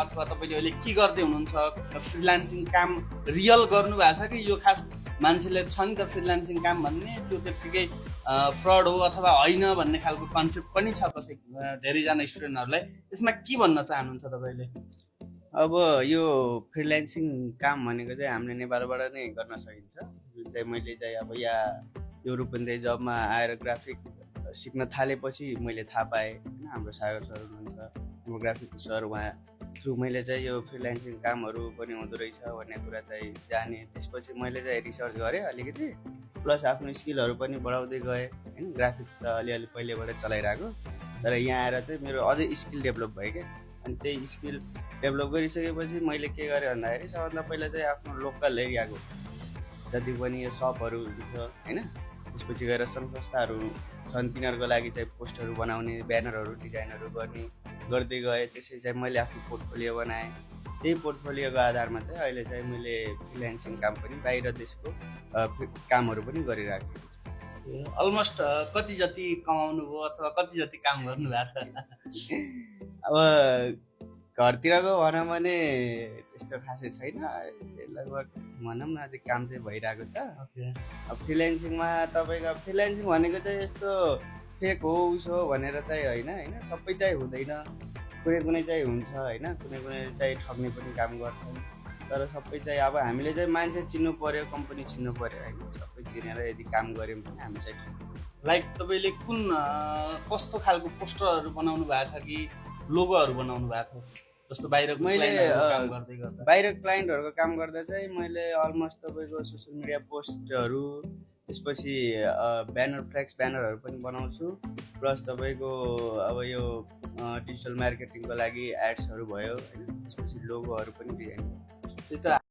अथवा तपाईँले अहिले के गर्दै हुनुहुन्छ? फ्रिलान्सिङ काम रियल गर्नु भएको छ कि यो खास मान्छेले छ नि त फ्रिलान्सिङ काम भन्ने त्यो त्यत्तिकै फ्रड हो अथवा होइन भन्ने खालको कन्सेप्ट पनि छ कसै धेरैजना स्टुडेन्टहरूलाई। यसमा के भन्न चाहनुहुन्छ तपाईँले? अब यो फ्रिलान्सिङ काम भनेको चाहिँ हामीले नेपालबाट नै गर्न सकिन्छ। जुन चाहिँ मैले चाहिँ अब यहाँ यो रूपन्देही जबमा आएर ग्राफिक सिक्न थालेपछि मैले थाहा पाएँ होइन, हाम्रो सागर सर हुनुहुन्छ, हाम्रो ग्राफिक सर, उहाँ थ्रु मैले चाहिँ यो फ्रिलान्सिङ कामहरू पनि हुँदो रहेछ भन्ने कुरा चाहिँ जाने। त्यसपछि मैले चाहिँ रिसर्च गरेँ अलिकति, प्लस आफ्नो स्किलहरू पनि बढाउँदै गएँ होइन। ग्राफिक्स त अलिअलि पहिलेबाट चलाइरहेको, तर यहाँ आएर चाहिँ मेरो अझै स्किल डेभलप भयो क्या। अनि त्यही स्किल डेभलप गरिसकेपछि मैले के गरेँ भन्दाखेरि सबभन्दा पहिला चाहिँ आफ्नो लोकल एरियाको जति पनि यो सपहरू छ होइन, त्यसपछि गएर सङ्घ संस्थाहरू छन् तिनीहरूको लागि चाहिँ पोस्टहरू बनाउने, ब्यानरहरू डिजाइनहरू गर्दै गएँ। त्यसरी चाहिँ मैले आफ्नो पोर्टफोलियो बनाएँ। त्यही पोर्टफोलियोको आधारमा चाहिँ अहिले चाहिँ मैले फ्रिलान्सिङ काम पनि बाहिर देशको कामहरू पनि गरिरहेको छु। अलमोस्ट कति जति कमाउनु भयो अथवा कति जति काम गर्नु भएको छ? अब घरतिरको भनौँ भने त्यस्तो खासै छैन, लगभग भनौँ न अझै काम चाहिँ भइरहेको छ। अब फ्रिलान्सिङमा तपाईँको फ्रिलान्सिङ भनेको चाहिँ यस्तो फेक हो उस हो भनेर चाहिँ होइन, सबै चाहिँ हुँदैन, कुनै चाहिँ हुन्छ होइन, कुनै चाहिँ ठग्ने पनि काम गर्छन्। तर सबै चाहिँ अब हामीले चाहिँ मान्छे चिन्नु पर्यो, कम्पनी चिन्नु पर्यो होइन, सबै चिनेर यदि काम गऱ्यौँ भने हामी चाहिँ लाइक तपाईँले कुन कस्तो खालको पोस्टरहरू बनाउनु भएको छ कि लोगोहरू बनाउनु भएको? जस्तो बाहिरको मैले काम गर्दै गर्दा बाहिर क्लाइन्टहरूको काम गर्दा चाहिँ मैले अलमोस्ट तपाईँको सोसियल मिडिया पोस्टहरू, त्यसपछि ब्यानर, फ्लेक्स ब्यानरहरू पनि बनाउँछु। प्लस तपाईँको अब यो डिजिटल मार्केटिङको लागि एड्सहरू भयो होइन, त्यसपछि लोगोहरू पनि डिजाइन गर्छु। त्यही त